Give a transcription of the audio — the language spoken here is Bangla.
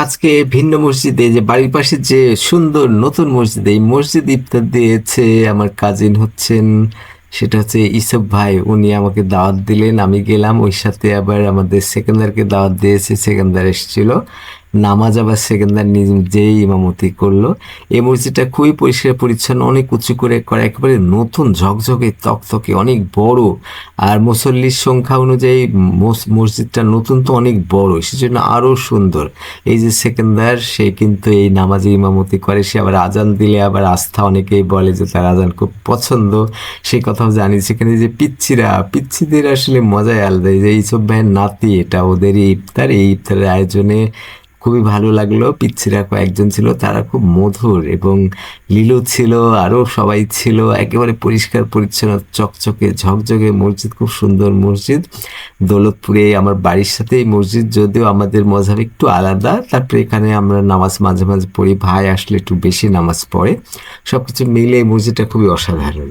আজকে ভিন্ন মসজিদে যে বাড়ির পাশে যে সুন্দর নতুন মসজিদ, এই মসজিদ ইফতার দিয়েছে আমার কাজিন হচ্ছেন, সেটা হচ্ছে ইসব ভাই। উনি আমাকে দাওয়াত দিলেন, আমি গেলাম। ওই সাথে আবার আমাদের সেকেন্দারকে দাওয়াত দিয়েছে, সেকেন্দার এসেছিল। নামাজ আবার সেকেন্দার নিজেই ইমামতি করলো। এই মসজিদটা খুবই পরিষ্কার পরিচ্ছন্ন, অনেক উঁচু করে করা, একেবারে নতুন ঝকঝকে তকতকে, অনেক বড়। আর মুসল্লির সংখ্যা অনুযায়ী মসজিদটা নতুন তো অনেক বড়, সেজন্য আরো সুন্দর। এই যে সেকেন্দার, সে কিন্তু এই নামাজে ইমামতি করে। সে আবার আজান দিলে আবার আস্থা, অনেকেই বলে যে তার আজান খুব পছন্দ, সেই কথাও জানি। সেখানে যে পিচ্ছিদের আসলে মজাই আলাদা। এই যে এইসব ভাইয়ের নাতি, এটা ওদেরই ইফতার। এই ইফতারের আয়োজনে খুবই ভালো লাগলো। পিচ্ছিরা কয়েকজন ছিল, তারা খুব মধুর, এবং লিলু ছিল, আরো সবাই ছিল। একেবারে পরিষ্কার পরিচ্ছন্ন, চকচকে ঝকঝকে মসজিদ, খুব সুন্দর মসজিদ। দৌলতপুরে আমার বাড়ির সাথে এই মসজিদ, যদিও আমাদের মজহাব একটু আলাদা। তারপরে এখানে আমরা নামাজ মাঝে মাঝে পড়ি, ভাই আসলে একটু বেশি নামাজ পড়ে। সবকিছু মিলে এই মসজিদটা খুবই অসাধারণ।